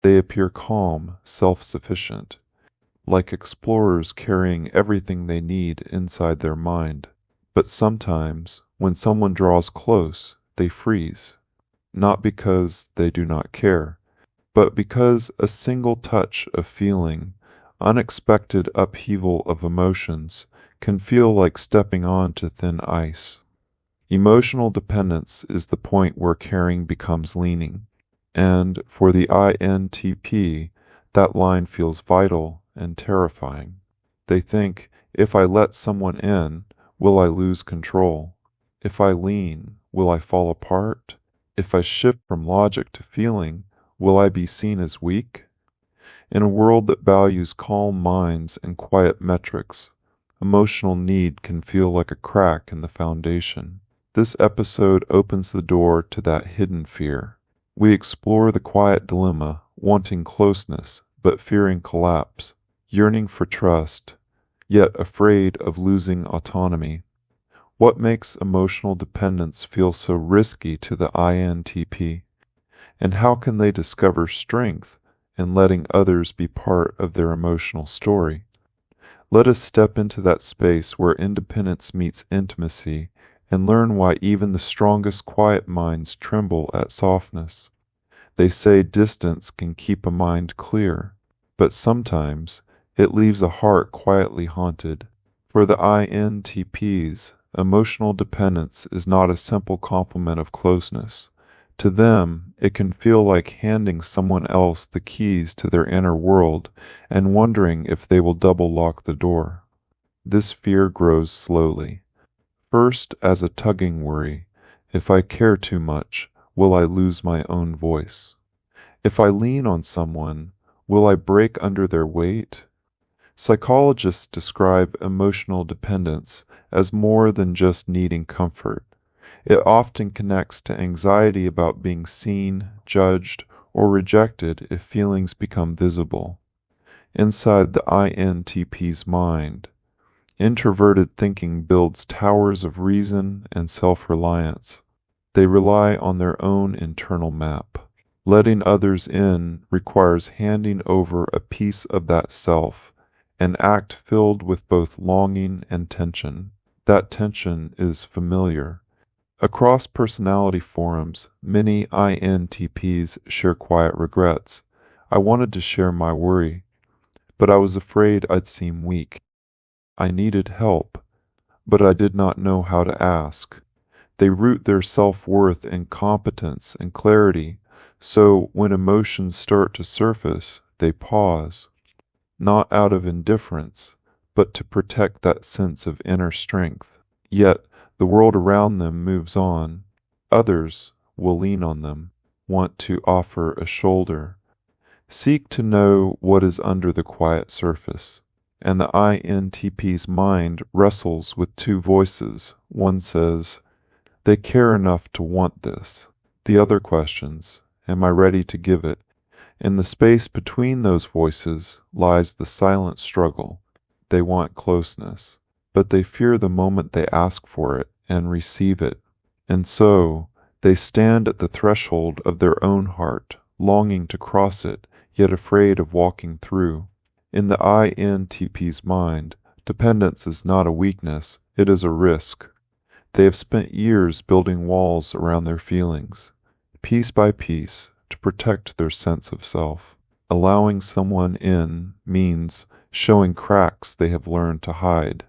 They appear calm, self-sufficient, like explorers carrying everything they need inside their mind. But sometimes, when someone draws close, they freeze, not because they do not care, but because a single touch of feeling, unexpected upheaval of emotions, can feel like stepping on to thin ice. Emotional dependence is the point where caring becomes leaning, and for the INTP, that line feels vital and terrifying. They think, if I let someone in, will I lose control? If I lean, will I fall apart? If I shift from logic to feeling, will I be seen as weak? In a world that values calm minds and quiet metrics, emotional need can feel like a crack in the foundation. This episode opens the door to that hidden fear. We explore the quiet dilemma, wanting closeness, but fearing collapse, yearning for trust, yet afraid of losing autonomy. What makes emotional dependence feel so risky to the INTP? And how can they discover strength in letting others be part of their emotional story? Let us step into that space where independence meets intimacy and learn why even the strongest quiet minds tremble at softness. They say distance can keep a mind clear, but sometimes it leaves a heart quietly haunted. For the INTPs, emotional dependence is not a simple complement of closeness. To them, it can feel like handing someone else the keys to their inner world and wondering if they will double lock the door. This fear grows slowly. First as a tugging worry. If I care too much, will I lose my own voice? If I lean on someone, will I break under their weight? Psychologists describe emotional dependence as more than just needing comfort. It often connects to anxiety about being seen, judged, or rejected if feelings become visible. Inside the INTP's mind, introverted thinking builds towers of reason and self-reliance. They rely on their own internal map. Letting others in requires handing over a piece of that self, an act filled with both longing and tension. That tension is familiar. Across personality forums, many INTPs share quiet regrets. I wanted to share my worry, but I was afraid I'd seem weak. I needed help, but I did not know how to ask. They root their self-worth in competence and clarity, so when emotions start to surface, they pause, not out of indifference, but to protect that sense of inner strength. Yet, the world around them moves on. Others will lean on them, want to offer a shoulder. Seek to know what is under the quiet surface. And the INTP's mind wrestles with two voices. One says, they care enough to want this. The other questions, am I ready to give it? In the space between those voices lies the silent struggle. They want closeness, but they fear the moment they ask for it and receive it. And so, they stand at the threshold of their own heart, longing to cross it, yet afraid of walking through. In the INTP's mind, dependence is not a weakness, it is a risk. They have spent years building walls around their feelings, piece by piece, to protect their sense of self. Allowing someone in means showing cracks they have learned to hide.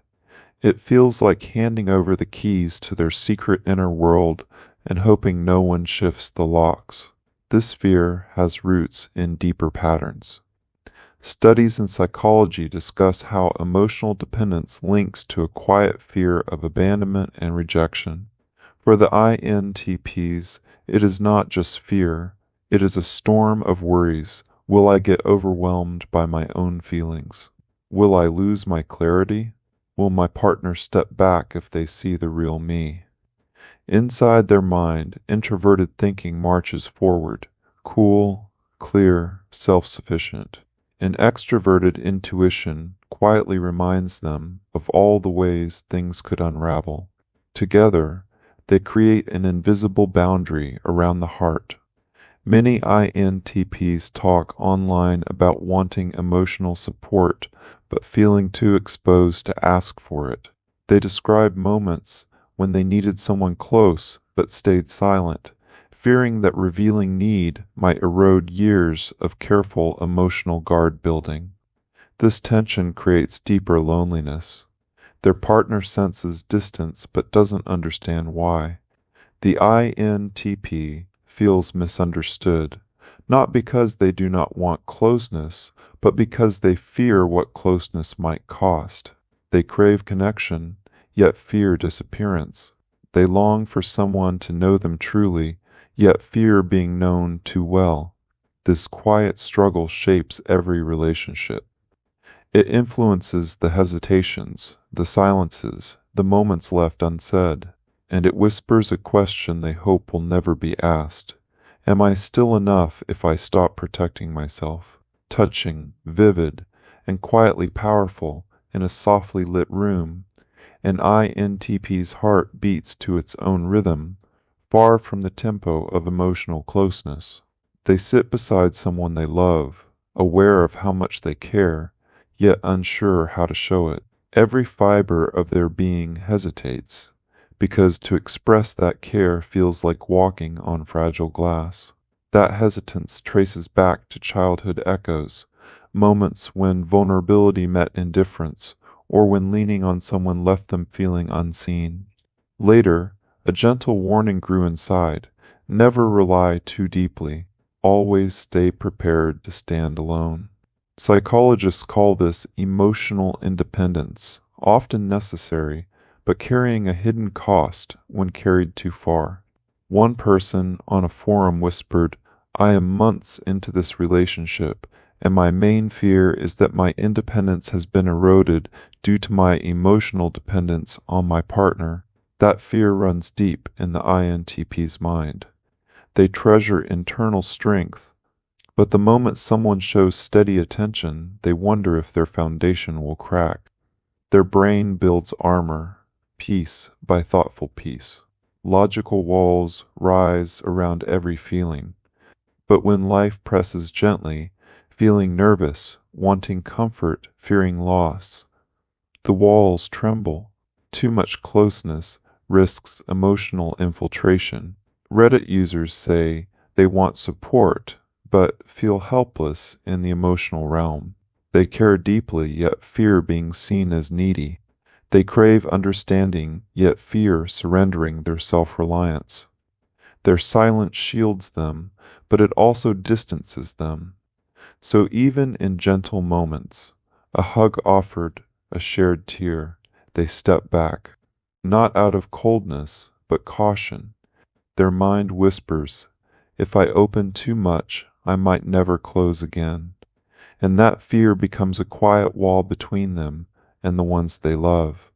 It feels like handing over the keys to their secret inner world and hoping no one shifts the locks. This fear has roots in deeper patterns. Studies in psychology discuss how emotional dependence links to a quiet fear of abandonment and rejection. For the INTPs, it is not just fear, it is a storm of worries. Will I get overwhelmed by my own feelings? Will I lose my clarity? Will my partner step back if they see the real me? Inside their mind, introverted thinking marches forward, cool, clear, self-sufficient. An extroverted intuition quietly reminds them of all the ways things could unravel. Together, they create an invisible boundary around the heart, Many INTPs talk online about wanting emotional support but feeling too exposed to ask for it. They describe moments when they needed someone close but stayed silent, fearing that revealing need might erode years of careful emotional guard building. This tension creates deeper loneliness. Their partner senses distance but doesn't understand why. The INTP feels misunderstood, not because they do not want closeness, but because they fear what closeness might cost. They crave connection, yet fear disappearance. They long for someone to know them truly, yet fear being known too well. This quiet struggle shapes every relationship. It influences the hesitations, the silences, the moments left unsaid, and it whispers a question they hope will never be asked. Am I still enough if I stop protecting myself? Touching, vivid, and quietly powerful in a softly lit room, an INTP's heart beats to its own rhythm, far from the tempo of emotional closeness. They sit beside someone they love, aware of how much they care, yet unsure how to show it. Every fiber of their being hesitates, because to express that care feels like walking on fragile glass. That hesitance traces back to childhood echoes, moments when vulnerability met indifference, or when leaning on someone left them feeling unseen. Later, a gentle warning grew inside: never rely too deeply, always stay prepared to stand alone. Psychologists call this emotional independence, often necessary, but carrying a hidden cost when carried too far. One person on a forum whispered, "I am months into this relationship, and my main fear is that my independence has been eroded due to my emotional dependence on my partner." That fear runs deep in the INTP's mind. They treasure internal strength, but the moment someone shows steady attention, they wonder if their foundation will crack. Their brain builds armor, piece by thoughtful piece. Logical walls rise around every feeling. But when life presses gently, feeling nervous, wanting comfort, fearing loss, the walls tremble. Too much closeness risks emotional infiltration. Reddit users say they want support, but feel helpless in the emotional realm. They care deeply, yet fear being seen as needy. They crave understanding, yet fear surrendering their self-reliance. Their silence shields them, but it also distances them. So even in gentle moments, a hug offered, a shared tear, they step back, not out of coldness, but caution. Their mind whispers, if I open too much, I might never close again. And that fear becomes a quiet wall between them and the ones they love.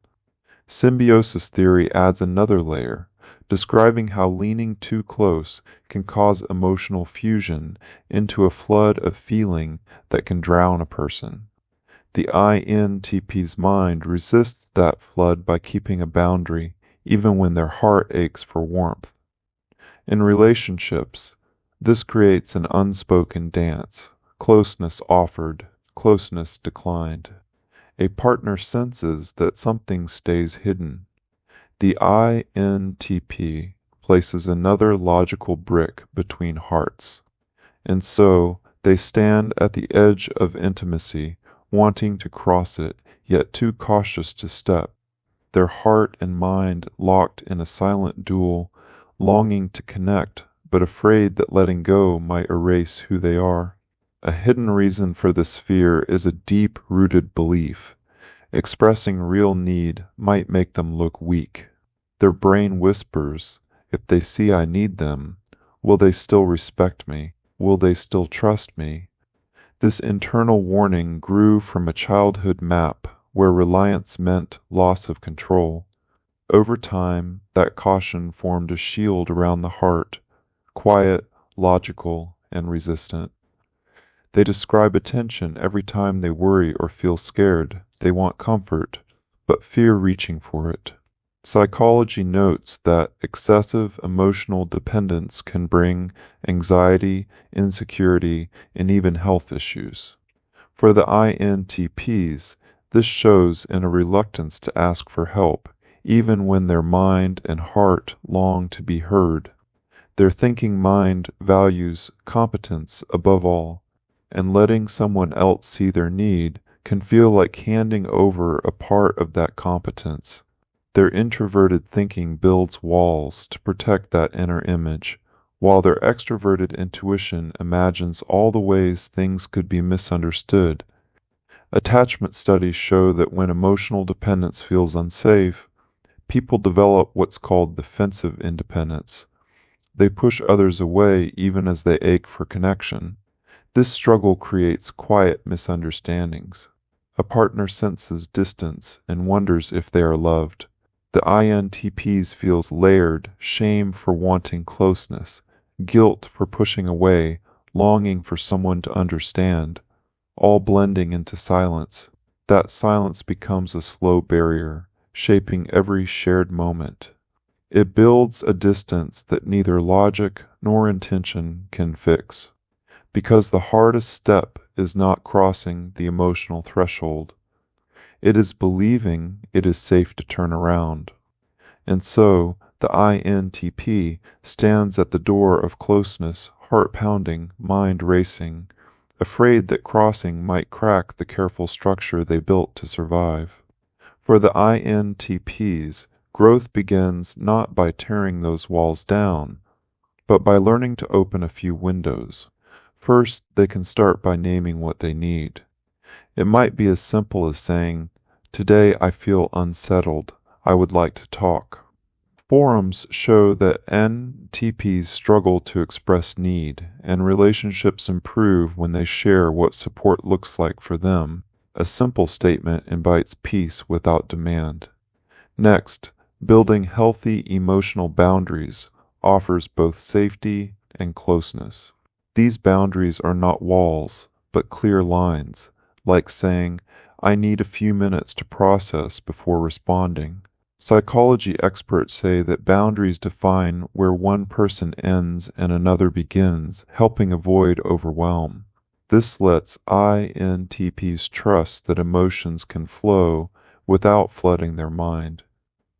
Symbiosis theory adds another layer, describing how leaning too close can cause emotional fusion into a flood of feeling that can drown a person. The INTP's mind resists that flood by keeping a boundary, even when their heart aches for warmth. In relationships, this creates an unspoken dance: closeness offered, closeness declined. A partner senses that something stays hidden. The INTP places another logical brick between hearts, and so they stand at the edge of intimacy, wanting to cross it, yet too cautious to step, their heart and mind locked in a silent duel, longing to connect, but afraid that letting go might erase who they are. A hidden reason for this fear is a deep-rooted belief. Expressing real need might make them look weak. Their brain whispers, if they see I need them, will they still respect me? Will they still trust me? This internal warning grew from a childhood map where reliance meant loss of control. Over time, that caution formed a shield around the heart, quiet, logical, and resistant. They describe attention every time they worry or feel scared. They want comfort, but fear reaching for it. Psychology notes that excessive emotional dependence can bring anxiety, insecurity, and even health issues. For the INTPs, this shows in a reluctance to ask for help, even when their mind and heart long to be heard. Their thinking mind values competence above all, and letting someone else see their need can feel like handing over a part of that competence. Their introverted thinking builds walls to protect that inner image, while their extroverted intuition imagines all the ways things could be misunderstood. Attachment studies show that when emotional dependence feels unsafe, people develop what's called defensive independence. They push others away even as they ache for connection. This struggle creates quiet misunderstandings. A partner senses distance and wonders if they are loved. The INTPs feels layered, shame for wanting closeness, guilt for pushing away, longing for someone to understand, all blending into silence. That silence becomes a slow barrier, shaping every shared moment. It builds a distance that neither logic nor intention can fix, because the hardest step is not crossing the emotional threshold. It is believing it is safe to turn around. And so the INTP stands at the door of closeness, heart pounding, mind racing, afraid that crossing might crack the careful structure they built to survive. For the INTPs, growth begins not by tearing those walls down, but by learning to open a few windows. First, they can start by naming what they need. It might be as simple as saying, "Today I feel unsettled. I would like to talk." Forums show that NTPs struggle to express need, and relationships improve when they share what support looks like for them. A simple statement invites peace without demand. Next, building healthy emotional boundaries offers both safety and closeness. These boundaries are not walls, but clear lines, like saying, "I need a few minutes to process before responding." Psychology experts say that boundaries define where one person ends and another begins, helping avoid overwhelm. This lets INTPs trust that emotions can flow without flooding their mind.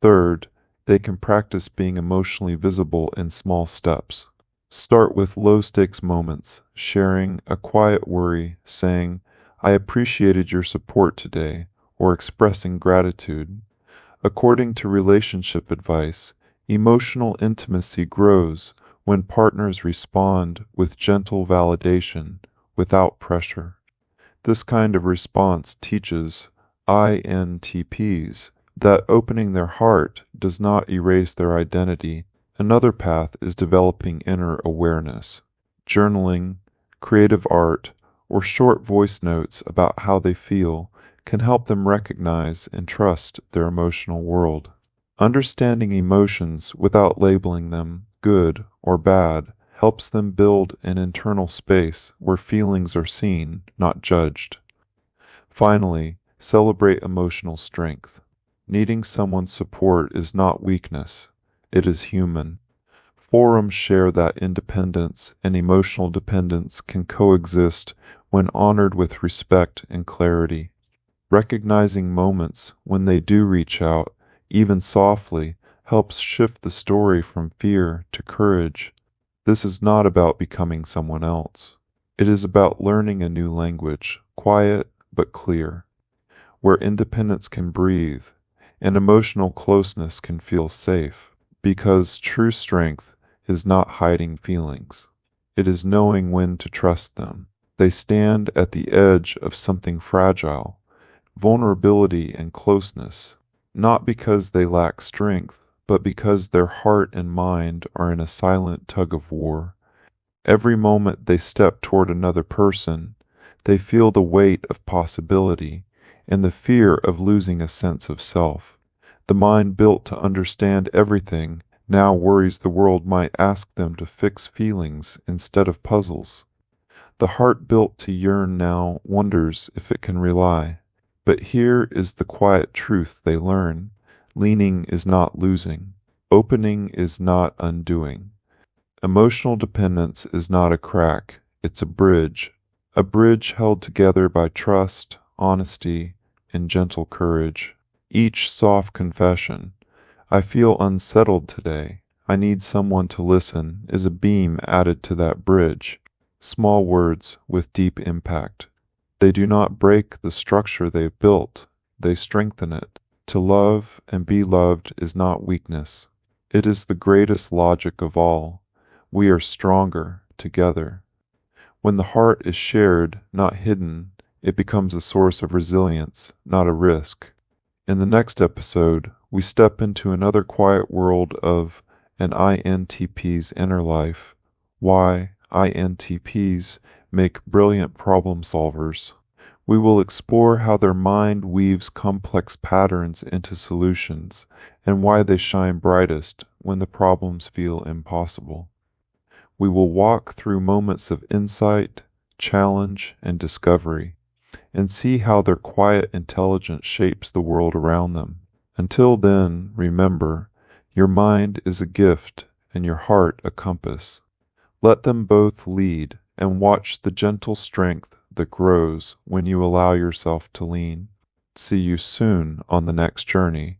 Third, they can practice being emotionally visible in small steps. Start with low-stakes moments, sharing a quiet worry, saying, "I appreciated your support today," or expressing gratitude. According to relationship advice, emotional intimacy grows when partners respond with gentle validation, without pressure. This kind of response teaches INTPs that opening their heart does not erase their identity. Another path is developing inner awareness. Journaling, creative art, or short voice notes about how they feel can help them recognize and trust their emotional world. Understanding emotions without labeling them good or bad helps them build an internal space where feelings are seen, not judged. Finally, celebrate emotional strength. Needing someone's support is not weakness, it is human. Forums share that independence and emotional dependence can coexist when honored with respect and clarity. Recognizing moments when they do reach out, even softly, helps shift the story from fear to courage. This is not about becoming someone else. It is about learning a new language, quiet but clear, where independence can breathe and emotional closeness can feel safe. Because true strength is not hiding feelings, it is knowing when to trust them. They stand at the edge of something fragile, vulnerability and closeness, not because they lack strength, but because their heart and mind are in a silent tug of war. Every moment they step toward another person, they feel the weight of possibility and the fear of losing a sense of self. The mind built to understand everything now worries the world might ask them to fix feelings instead of puzzles. The heart built to yearn now wonders if it can rely. But here is the quiet truth they learn. Leaning is not losing. Opening is not undoing. Emotional dependence is not a crack, it's a bridge held together by trust, honesty, and gentle courage. Each soft confession, I feel unsettled today, I need someone to listen, is a beam added to that bridge. Small words with deep impact. They do not break the structure they've built, they strengthen it. To love and be loved is not weakness. It is the greatest logic of all. We are stronger together. When the heart is shared, not hidden, it becomes a source of resilience, not a risk. In the next episode, we step into another quiet world of an INTP's inner life, why INTPs make brilliant problem solvers. We will explore how their mind weaves complex patterns into solutions, and why they shine brightest when the problems feel impossible. We will walk through moments of insight, challenge, and discovery, and see how their quiet intelligence shapes the world around them. Until then, remember, your mind is a gift and your heart a compass. Let them both lead, and watch the gentle strength that grows when you allow yourself to lean. See you soon on the next journey.